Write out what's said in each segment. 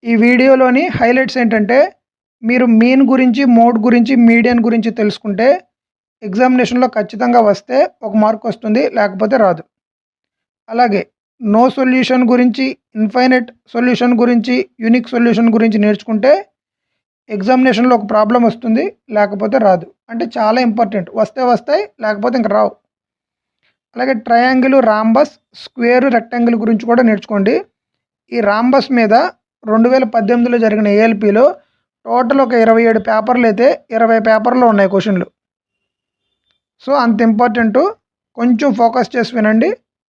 ఈ వీడియోలోని హైలైట్స్ ఏంటంటే మీరు మీన్ గురించి, మోడ్ గురించి, మీడియన్ గురించి తెలుసుకుంటే ఎగ్జామినేషన్‌లో ఖచ్చితంగా వస్తే ఒక మార్క్ వస్తుంది. లేకపోతే రాదు. అలాగే నో సొల్యూషన్ గురించి, ఇన్ఫైనైట్ సొల్యూషన్ గురించి, యూనిక్ సొల్యూషన్ గురించి నేర్చుకుంటే ఎగ్జామినేషన్‌లో ఒక ప్రాబ్లమ్ వస్తుంది. లేకపోతే రాదు. అంటే చాలా ఇంపార్టెంట్. వస్తే వస్తాయి. లేకపోతే ఇంక రావు. అలాగే ట్రయాంగిల్, రాంబస్, స్క్వేర్, రెక్టాంగిల్ గురించి కూడా నేర్చుకోండి. ఈ రాంబస్ మీద 2018లో జరిగిన ఏఎల్‌పీలో టోటల్ ఒక 27 పేపర్లు అయితే 20 పేపర్‌లో ఉన్నాయి క్వెషన్‌లు. సో అంత ఇంపార్టెంటు. కొంచెం ఫోకస్ చేసి వినండి.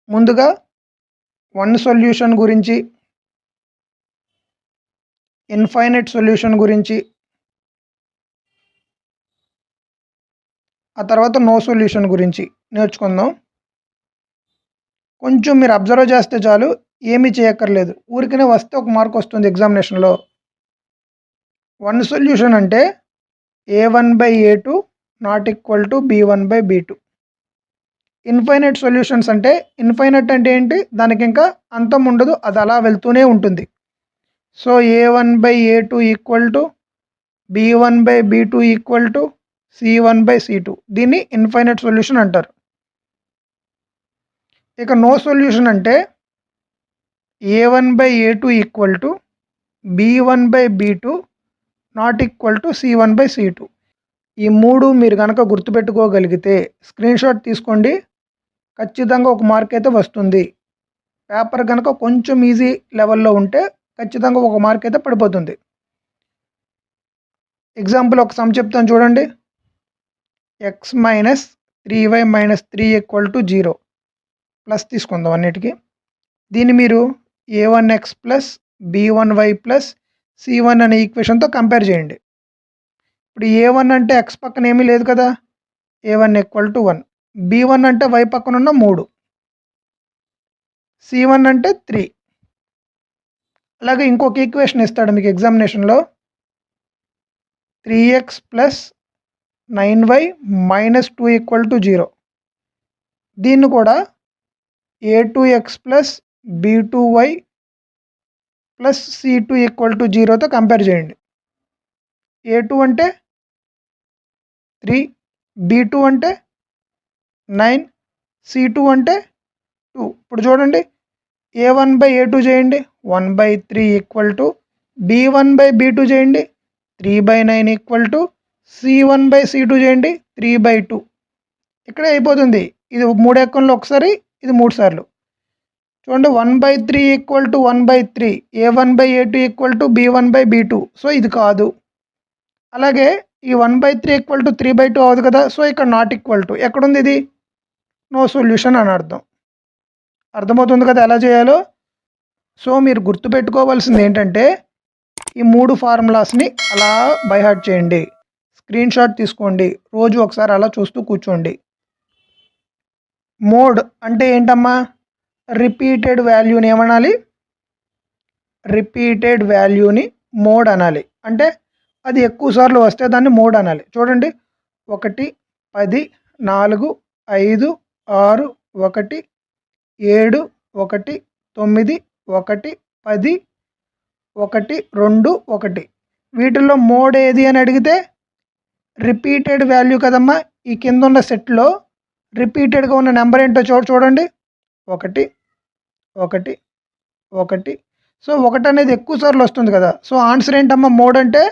ముందుగా వన్ సొల్యూషన్ గురించి, ఇన్ఫైనైట్ సొల్యూషన్ గురించి, ఆ తర్వాత నో సొల్యూషన్ గురించి నేర్చుకుందాం. కొంచెం మీరు అబ్జర్వ్ చేస్తే చాలు, ఏమీ చేయక్కర్లేదు. ఊరికనే వస్తే ఒక మార్క్ వస్తుంది ఎగ్జామినేషన్‌లో. వన్ సొల్యూషన్ అంటే A1/A2 not equal to B1/B2. Infinite solutions అంటే ఇన్ఫైనైట్ అంటే ఏంటి? దానికి ఇంకా అంతం ఉండదు. అది అలా వెళ్తూనే ఉంటుంది. So A1/A2 equal to B1/B2 equal to C1/C2. దీన్ని ఇన్ఫైనైట్ సొల్యూషన్ అంటారు. ఇక నో సొల్యూషన్ అంటే A1/A2 equal to B1/B2 not equal to C1/C2. ఈ మూడు మీరు కనుక గుర్తుపెట్టుకోగలిగితే స్క్రీన్ షాట్ తీసుకోండి. ఖచ్చితంగా ఒక మార్క్ అయితే వస్తుంది. పేపర్ కనుక కొంచెం ఈజీ లెవెల్లో ఉంటే ఖచ్చితంగా ఒక మార్క్ అయితే పడిపోతుంది. ఎగ్జాంపుల్ ఒక సమ్ చెప్తాను చూడండి. x - 3y - 3 = 0 ప్లస్ తీసుకుందాం అన్నిటికీ. దీన్ని మీరు a1x plus b1y plus c1 అనే ఈక్వేషన్తో కంపేర్ చేయండి. ఇప్పుడు a1 అంటే x పక్కన ఏమీ లేదు కదా, a1 = 1. b1 అంటే y పక్కన ఉన్న 3, c1 అంటే 3. అలాగే ఇంకొక ఈక్వేషన్ ఇస్తాడు మీకు ఎగ్జామినేషన్లో, 3x ప్లస్ 9y - 2 = 0. దీన్ని కూడా a2x plus b2y plus c2 = 0తో compare చేయండి. a2 అంటే 3, b2 అంటే 9, c2 అంటే 2. ఇప్పుడు చూడండి, a1/a2 చేయండి, 1/3 = b1/b2 చేయండి, 3/9 = c1/c2 చేయండి, 3/2. ఇక్కడే అయిపోతుంది. ఇది 3 ఎక్కంలో ఒకసారి, ఇది 3 సార్లు. చూడండి, 1/3 = 1/3, a1/a2 = b1/b2. సో ఇది కాదు. అలాగే ఈ 1/3 = 3/2 అవ్వదు కదా. సో ఇక్కడ నాట్ ఈక్వల్ టు ఎక్కడుంది? ఇది నో సొల్యూషన్ అని అర్థం. అర్థమవుతుంది కదా ఎలా చేయాలో. సో మీరు గుర్తుపెట్టుకోవాల్సింది ఏంటంటే ఈ 3 ఫార్ములాస్ని అలా బై హార్ట్ చేయండి. స్క్రీన్ షాట్ తీసుకోండి. రోజు ఒకసారి అలా చూస్తూ కూర్చోండి. మోడ్ అంటే ఏంటమ్మా? రిపీటెడ్ వాల్యూని ఏమనాలి? రిపీటెడ్ వాల్యూని మోడ్ అనాలి. అంటే అది ఎక్కువ సార్లు వస్తే దాన్ని మోడ్ అనాలి. చూడండి, 1, 10, 4, 5, 6, 1, 7, 1, 9, 1, 10, 1, 2, 1. వీటిల్లో మోడ్ ఏది అని అడిగితే రిపీటెడ్ వాల్యూ కదమ్మా. ఈ కింద ఉన్న సెట్లో రిపీటెడ్గా ఉన్న నెంబర్ ఏంటో చూడండి, 1, 1, 1. సో 1 అనేది ఎక్కువ సార్లు వస్తుంది కదా. సో ఆన్సర్ ఏంటమ్మా? మోడ్ అంటే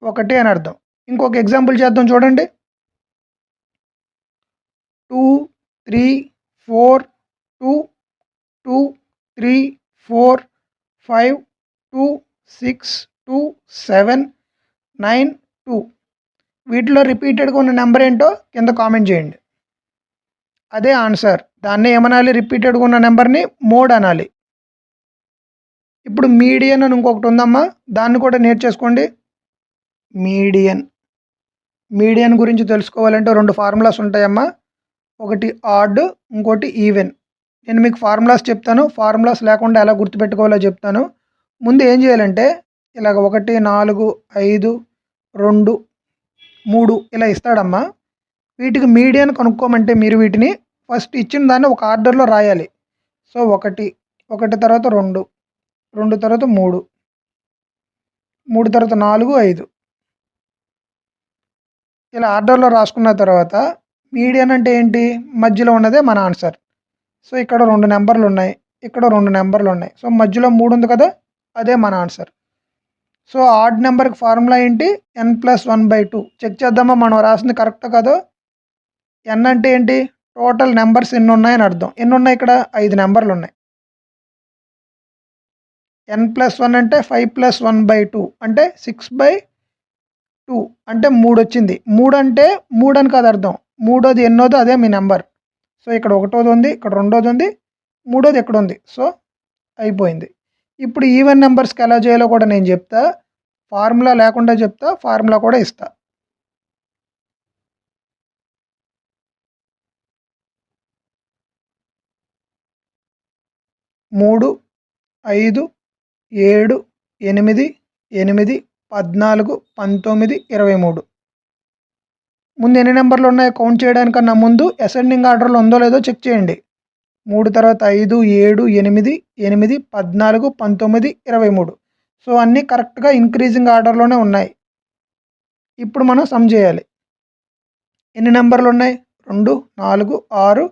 1 అని అర్థం. ఇంకొక ఎగ్జాంపుల్ చేద్దాం చూడండి. 2, 3, 4, 2, 2, 3, 4, 5, 2, 6, 2, 7, 9, 2. వీటిలో రిపీటెడ్గా ఉన్న నెంబర్ ఏంటో కింద కామెంట్ చేయండి. అదే ఆన్సర్. దాన్ని ఏమనాలి? రిపీటెడ్గా ఉన్న నెంబర్ని మోడ్ అనాలి. ఇప్పుడు మీడియన్ అని ఇంకొకటి ఉందమ్మా, దాన్ని కూడా నేర్చేసుకోండి. మీడియన్ గురించి తెలుసుకోవాలంటే 2 ఫార్ములాస్ ఉంటాయమ్మా. ఒకటి ఆడ్, ఇంకోటి ఈవెన్. నేను మీకు ఫార్ములాస్ చెప్తాను. ఫార్ములాస్ లేకుండా ఎలా గుర్తుపెట్టుకోవాలో చెప్తాను. ముందు ఏం చేయాలంటే ఇలాగ 1, 4, 5, 2, 3 ఇలా ఇస్తాడమ్మా. వీటికి మీడియన్ కనుక్కోమంటే మీరు వీటిని ఫస్ట్ ఇచ్చిన దాన్ని ఒక ఆర్డర్లో రాయాలి. సో 1 తర్వాత 2, 2 తర్వాత 3, 3 తర్వాత 4, 5 ఇలా ఆర్డర్‌లో రాసుకున్న తర్వాత మీడియన్ అంటే ఏంటి? మధ్యలో ఉన్నదే మన ఆన్సర్. సో, ఇక్కడ 2 నంబర్‌లున్నాయి. ఇక్కడ 2 నంబర్‌లున్నాయి. సో, మధ్యలో 3 ఉంది కదా! అదే మన ఆన్సర్. సో, ఆడ్ నంబర్‌కి ఫార్ములా ఏంటి? n+1/2 చెక్ చేద్దామా మనం రాసింది కరెక్టో కాదో? n అంటే ఏంటి? టోటల్ నంబర్స్ ఎన్నున్నాయని అర్థం. ఎన్నున్నాయి ఇక్కడ? 5 నంబర్‌లున్నాయి. n+1 అంటే 5+1/2 అంటే 6/2 అంటే 3 వచ్చింది. 3 అంటే 3 అని కాదు అర్థం. మూడోది ఎన్నోదో అదే మీ నంబర్. సో, ఇక్కడ ఒకటోది ఉంది, ఇక్కడ రెండోది ఉంది, మూడోది ఇక్కడుంది. సో, అయిపోయింది. ఇప్పుడు ఈవెన్ నంబర్స్‌కి ఎలా చేయాలో కూడా నేను చెప్తా. ఫార్ములా లేకుండా చెప్తా, ఫార్ములా కూడా ఇస్తా. మూడు, 5, 7, 8, 8, 14, 19, 23 ముందు ఎన్ని నంబర్లు ఉన్నాయో కౌంట్ చేయడానికన్నా ముందు అసెండింగ్ ఆర్డర్‌లో ఉందో లేదో చెక్ చేయండి. 3 తర్వాత 5, 7, 8, 8, 14, 19, 23 సో, అన్నీ కరెక్ట్‌గా ఇంక్రీజింగ్ ఆర్డర్‌లోనే ఉన్నాయి. ఇప్పుడు మనం సమ్ చేయాలి. ఎన్ని నంబర్లు ఉన్నాయి? 2, 4, 6,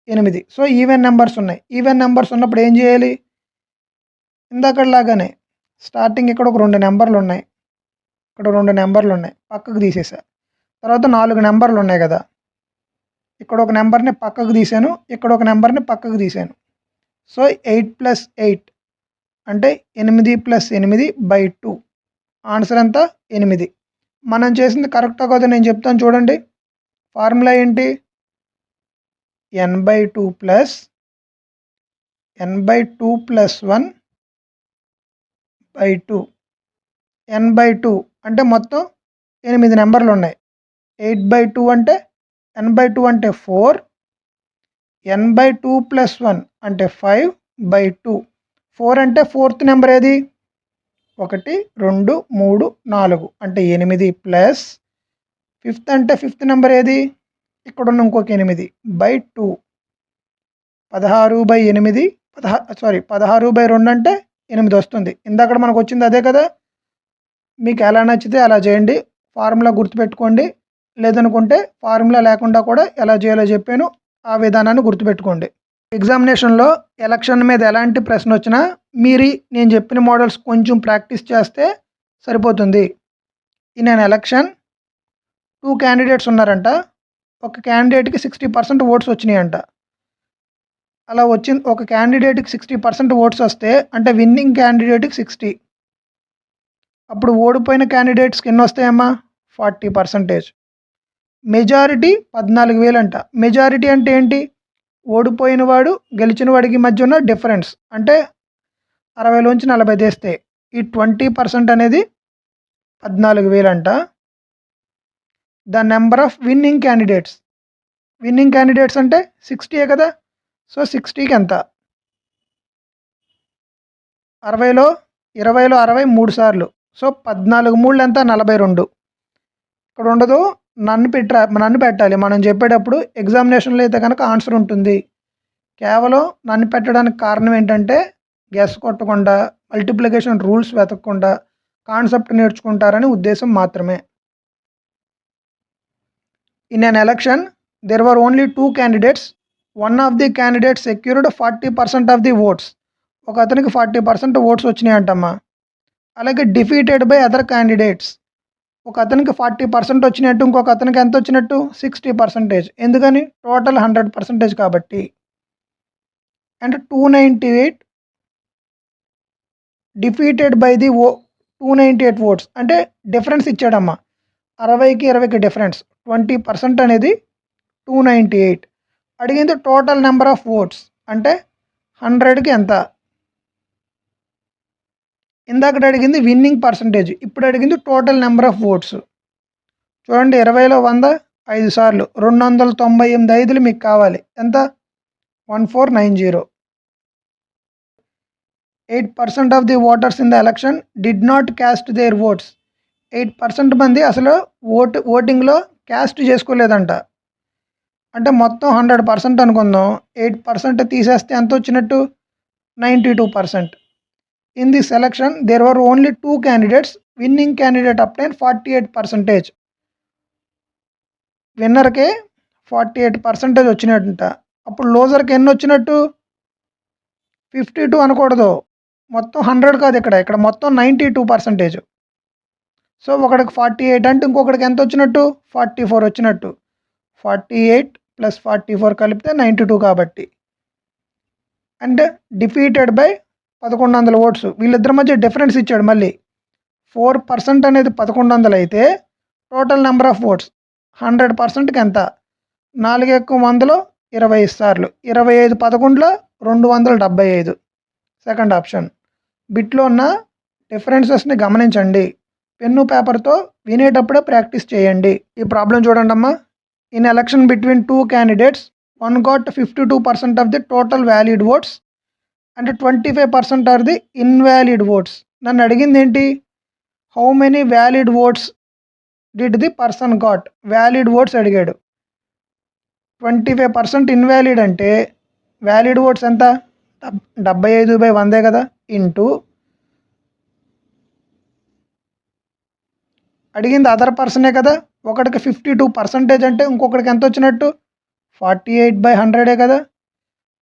8 సో, ఈవెన్ నంబర్స్ ఉన్నాయి. ఈవెన్ నంబర్స్ ఉన్నప్పుడు ఏం చేయాలి? ఇందాకటిలాగానే స్టార్టింగ్ ఇక్కడ ఒక 2 నంబర్లు ఉన్నాయి. ఇక్కడ 2 నంబర్లు ఉన్నాయి. పక్కకు తీసేసా. తర్వాత 4 నంబర్లు ఉన్నాయి కదా! ఇక్కడ ఒక నంబర్‌ని పక్కకు తీశాను. ఇక్కడ ఒక నంబర్‌ని పక్కకు తీశాను. సో, 8 + 8 అంటే 8 + 8/2 ఆన్సర్ ఎంత? 8 మనం చేసింది కరెక్టో కాదో నేను చెప్తాను చూడండి. ఫార్ములా ఏంటి? n/2 + n/2 + 1/2 n/2 అంటే మొత్తం 8 నంబర్లు ఉన్నాయి. 8/2 అంటే n/2 అంటే 4 n/2 + 1 అంటే 5/2 4 అంటే ఫోర్త్ నెంబర్ ఏది? 1, 2, 3, 4 అంటే 8 ప్లస్ ఫిఫ్త్ అంటే ఫిఫ్త్ నెంబర్ ఏది? ఇక్కడున్న ఇంకొక 8/2 16/8 16/2 అంటే 8 వస్తుంది. ఇందాకడ మనకు వచ్చింది అదే కదా! మీకు ఎలా నచ్చితే అలా చేయండి. ఫార్ములా గుర్తుపెట్టుకోండి. లేదనుకుంటే ఫార్ములా లేకుండా కూడా ఎలా చేయాలో చెప్పాను. ఆ విధానాన్ని గుర్తుపెట్టుకోండి. ఎగ్జామినేషన్‌లో ఎలక్షన్ మీద ఎలాంటి ప్రశ్న వచ్చినా మీరు నేను చెప్పిన మోడల్స్ కొంచెం ప్రాక్టీస్ చేస్తే సరిపోతుంది. ఇన్ అన్ ఎలక్షన్ 2 క్యాండిడేట్స్ ఉన్నారంట. ఒక క్యాండిడేట్‌కి 60% ఓట్స్ వచ్చినాయంట. అలా ఒక క్యాండిడేట్‌కి 60% ఓట్స్ వస్తే అంటే విన్నింగ్ క్యాండిడేట్‌కి 60 అప్పుడు ఓడిపోయిన క్యాండిడేట్స్‌కి ఎన్ని వస్తాయమ్మా? 40%. మెజారిటీ 14,000 అంట. మెజారిటీ అంటే ఏంటి? ఓడిపోయిన వాడు గెలిచిన వాడికి మధ్య ఉన్న డిఫరెన్స్. అంటే 60లోంచి 40 తీస్తే ఈ 20% అనేది 14,000 అంట. The number of winning candidates. Winnowing candidates అంటే 60 కదా! సో, 60కి ఎంత? 60లో 60 3 సార్లు. సో, 14 మూడులు ఎంత? 42. ఇక్కడ ఉండదు. నన్ను పెట్టాలి. మనం చెప్పేటప్పుడు ఎగ్జామినేషన్‌లో అయితే కనుక ఆన్సర్ ఉంటుంది. కేవలం నన్ను పెట్టడానికి కారణం ఏంటంటే గెస్ కొట్టకుండా, మల్టిప్లికేషన్ రూల్స్ వెతకకుండా కాన్సెప్ట్ నేర్చుకుంటారని ఉద్దేశం మాత్రమే. In an election there were only 2 candidates. One of the candidates secured 40% of the votes. ఒక అతనికి 40% ఓట్స్ వచ్చినాయంటమ్మా. అలాగే డిఫీటెడ్ బై అదర్ క్యాండిడేట్స్. ఒక అతనికి 40% వచ్చినట్టు, ఇంకొక అతనికి ఎంత వచ్చినట్టు? 60%. ఎందుకని? టోటల్ 100% కాబట్టి. And 298 defeated by the 298 votes అంటే డిఫరెన్స్ ఇచ్చాడమ్మా. 60కి 20కి డిఫరెన్స్ 20% అనేది 298. అడిగింది టోటల్ నెంబర్ ఆఫ్ ఓట్స్ అంటే 100కి ఎంత? ఇందాకట అడిగింది విన్నింగ్ పర్సంటేజ్. ఇప్పుడు అడిగింది టోటల్ నెంబర్ ఆఫ్ ఓట్స్. చూడండి 20లో 100 5 సార్లు 298 ఐదులు మీకు కావాలి. ఎంత? 1490. 8% of the voters in the election did not caste there oats. 8% మంది అసలు ఓటింగ్‌లో క్యాస్ట్ చేసుకోలేదంట. అంటే మొత్తం 100% అనుకుందాం. 8% తీసేస్తే ఎంత వచ్చినట్టు? 92%. In the selection, there were only 2 candidates. Winning candidate obtained 48%. విన్నర్కే 48% వచ్చినట్ట. అప్పుడు లోజర్కి ఎన్ని వచ్చినట్టు? 52 అనకూడదు, మొత్తం 100 కాదు, ఇక్కడ మొత్తం 92%. సో ఒకడికి 48 అంటే ఇంకొకడికి ఎంత వచ్చినట్టు? 44 వచ్చినట్టు. 48 + 44 కలిపితే 92 కాబట్టి. And defeated by 1100 votes. వీళ్ళిద్దరి మధ్య డిఫరెన్స్ ఇచ్చాడు మళ్ళీ. 4% అనేది 1100 అయితే టోటల్ నెంబర్ ఆఫ్ ఓట్స్ 100%కి ఎంత? 4 ఎక్కువ 100లో 20 సార్లు 25 11లో 275. Second option. బిట్లో ఉన్న డిఫరెన్సెస్ని గమనించండి. పెన్ను పేపర్తో వినేటప్పుడే ప్రాక్టీస్ చేయండి. ఈ ప్రాబ్లం చూడండి అమ్మా. In election between 2 candidates, one got 52% of the total valid votes and 25% are the invalid votes. నన్ను అడిగింది ఏంటి? How many valid votes did the person got? Valid votes అడిగాడు. 25% ఇన్వాలిడ్ అంటే వ్యాలిడ్ ఓట్స్ ఎంత? 75/100 కదా, ఇంటూ అడిగింది అదర్ పర్సనే కదా, ఒకటికి 52% అంటే ఇంకొకటికి ఎంత వచ్చినట్టు? 48/100 కదా.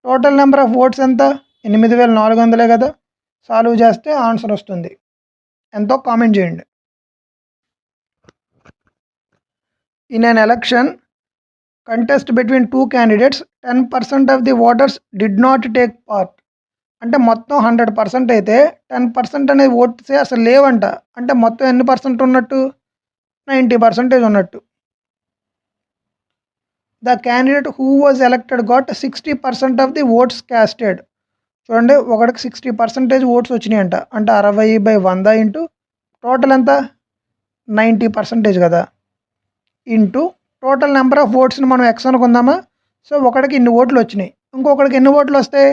టోటల్ నెంబర్ ఆఫ్ ఓట్స్ ఎంత? 8400 కదా. సాల్వ్ చేస్తే ఆన్సర్ వస్తుంది. ఎంతో కామెంట్ చేయండి. In an election contest between 2 candidates, 10% of the voters did not take part. అంటే మొత్తం 100% అయితే 10% అనేది ఓట్సే అసలు లేవంట. అంటే మొత్తం ఎన్ని పర్సెంట్ ఉన్నట్టు? 90% ఉన్నట్టు. The candidate who was elected got 60% of the oats casted. చూడండి, ఒకటికి 60% ఓట్స్ వచ్చినాయంట. అంటే 60/100 ఇంటూ టోటల్ ఎంత? 90% కదా, ఇంటూ టోటల్ నెంబర్ ఆఫ్ ఓట్స్ని మనం ఎక్స్ అనుకుందామా. సో ఒకటికి ఇన్ని ఓట్లు వచ్చినాయి, ఇంకొకటికి ఎన్ని ఓట్లు వస్తాయి?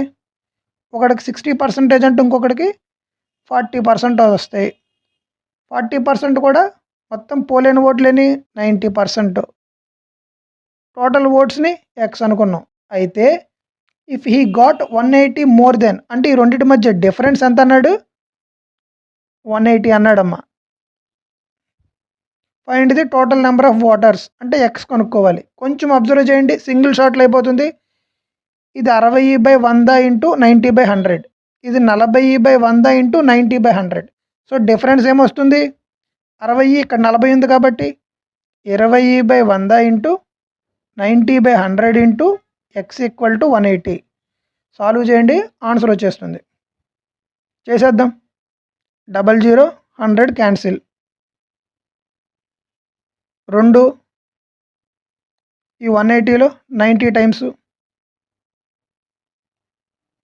ఒకటికి 60% అంటే ఇంకొకటికి 40% వస్తాయి. 40% కూడా మొత్తం పోలేని ఓట్లేని 90%. టోటల్ ఓట్స్ని ఎక్స్ అనుకున్నాం. అయితే if he got 180 more then, అంటే ఈ రెండింటి మధ్య డిఫరెన్స్ ఎంత అన్నాడు? 180 అన్నాడమ్మా. Find the total number of voters అంటే ఎక్స్ కనుక్కోవాలి. కొంచెం అబ్జర్వ్ చేయండి, సింగిల్ షాట్లో అయిపోతుంది. ఇది 60/100 ఇంటూ 90/100, ఇది 40/100 ఇంటూ 90/100. సో డిఫరెన్స్ ఏమొస్తుంది? 60, ఇక్కడ 40 ఉంది కాబట్టి 20/100 into 90/100 into X equal to 180. Solve చేయండి, ఆన్సర్ వచ్చేస్తుంది. చేసేద్దాం. 00 100 క్యాన్సిల్. 2 ఈ 180లో 90 టైమ్స్,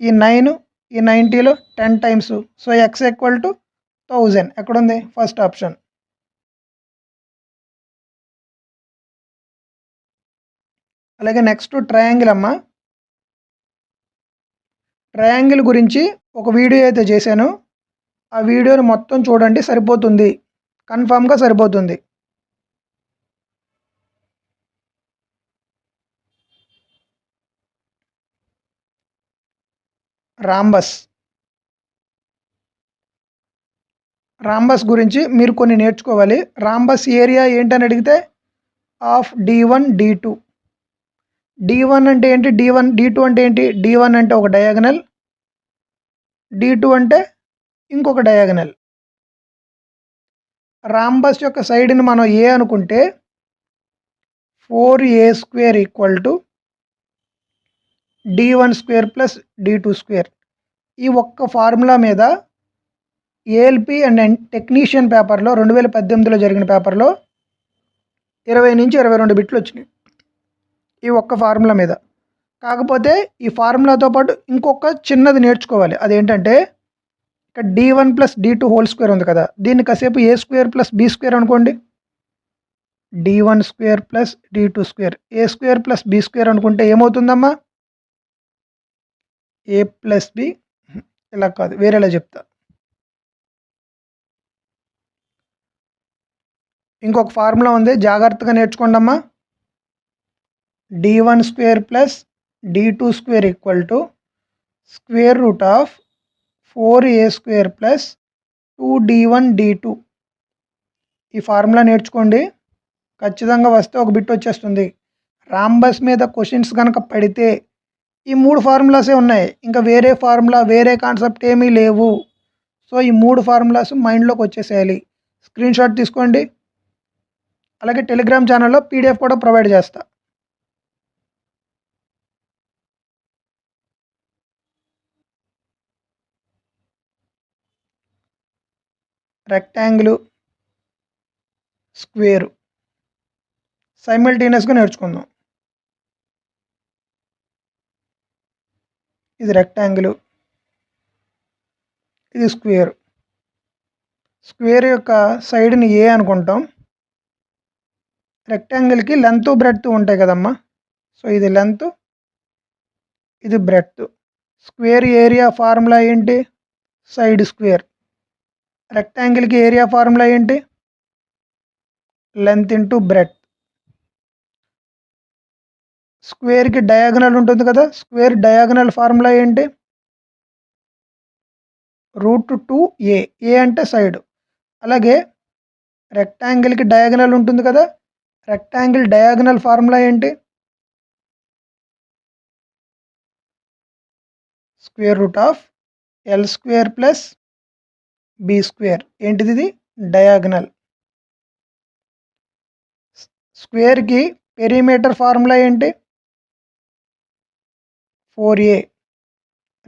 ఈ 9 ఈ 90లో 10 times. So X equal to 1000. ఎక్కడుంది? First option. అలాగే నెక్స్ట్ ట్రయాంగిల్ అమ్మ. ట్రయాంగిల్ గురించి ఒక వీడియో అయితే చేశాను, ఆ వీడియోని మొత్తం చూడండి, సరిపోతుంది, కన్ఫామ్గా సరిపోతుంది. రాంబస్ గురించి మీరు కొన్ని నేర్చుకోవాలి. రాంబస్ ఏరియా ఏంటని అడిగితే ఆఫ్ D1 D2. D1 అంటే ఏంటి? D2 అంటే ఏంటి? D1 అంటే ఒక డయాగనల్, D2 అంటే ఇంకొక డయాగనల్. రాంబస్ యొక్క సైడ్ని మనం ఏ అనుకుంటే 4a² equal to D1² plus D2². ఈ ఒక్క ఫార్ములా మీద ఏఎల్పి అండ్ టెక్నీషియన్ పేపర్లో 2018లో జరిగిన పేపర్లో 20 నుంచి 22 బిట్లు వచ్చినాయి ఈ ఒక్క ఫార్ములా మీద. కాకపోతే ఈ ఫార్ములాతో పాటు ఇంకొక చిన్నది నేర్చుకోవాలి. అదేంటంటే ఇక్కడ D1 ప్లస్ D2² ఉంది కదా, దీన్ని కాసేపు a² ప్లస్ b² అనుకోండి. D1² plus D2², a² plus b² అనుకుంటే ఏమవుతుందమ్మా? a plus b. ఇలా కాదు, వేరేలా చెప్తా. ఇంకొక ఫార్ములా ఉంది, జాగ్రత్తగా నేర్చుకోండి అమ్మా. D1² plus D2² equal to square root of 4a² plus 2d1d2. ఈ ఫార్ములా నేర్చుకోండి, ఖచ్చితంగా వస్తే ఒక బిట్ వచ్చేస్తుంది. రాంబస్ మీద క్వశ్చన్స్ కనుక పడితే ఈ 3 ఫార్ములాసే ఉన్నాయి, ఇంకా వేరే ఫార్ములా వేరే కాన్సెప్ట్ ఏమీ లేవు. సో ఈ 3 ఫార్ములాస్ మైండ్లోకి వచ్చేసేయాలి. స్క్రీన్ షాట్ తీసుకోండి. అలాగే టెలిగ్రామ్ ఛానల్లో పీడిఎఫ్ కూడా ప్రొవైడ్ చేస్తా. రెక్టాంగిల్, స్క్వేర్ సైమల్టేనియస్గా నేర్చుకుందాం. ఇది రెక్టాంగిల్, ఇది స్క్వేర్. స్క్వేర్ యొక్క సైడ్ని ఏ అనుకుంటాం. రెక్టాంగిల్కి లెంత్ బ్రెడ్త్ ఉంటాయి కదమ్మా. సో ఇది లెంత్, ఇది బ్రెడ్త్. స్క్వేర్ ఏరియా ఫార్ములా ఏంటి? Side square. రెక్టాంగిల్కి ఏరియా ఫార్ములా ఏంటి? Length into breadth. స్క్వేర్కి డయాగనల్ ఉంటుంది కదా, స్క్వేర్ డయాగనల్ ఫార్ములా ఏంటి? √2a. ఏ అంటే సైడ్. అలాగే రెక్టాంగిల్కి డయాగనల్ ఉంటుంది కదా, రెక్టాంగిల్ డయాగనల్ ఫార్ములా ఏంటి? √L² plus b². ఏంటిది? ఇది డయాగనల్. స్క్వేర్కి పెరిమీటర్ ఫార్ములా ఏంటి? 4a.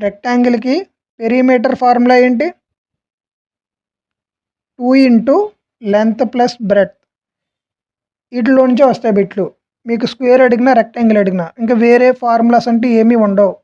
రెక్టాంగిల్కి పెరిమీటర్ ఫార్ములా ఏంటి? 2 ఇంటూ లెంత్ ప్లస్ బ్రెడ్త్. వీటిలో నుంచే వస్తాయి బిట్లు. మీకు స్క్వేర్ అడిగినా రెక్టాంగిల్ అడిగినా ఇంకా వేరే ఫార్ములాస్ అంటే ఏమీ ఉండవు.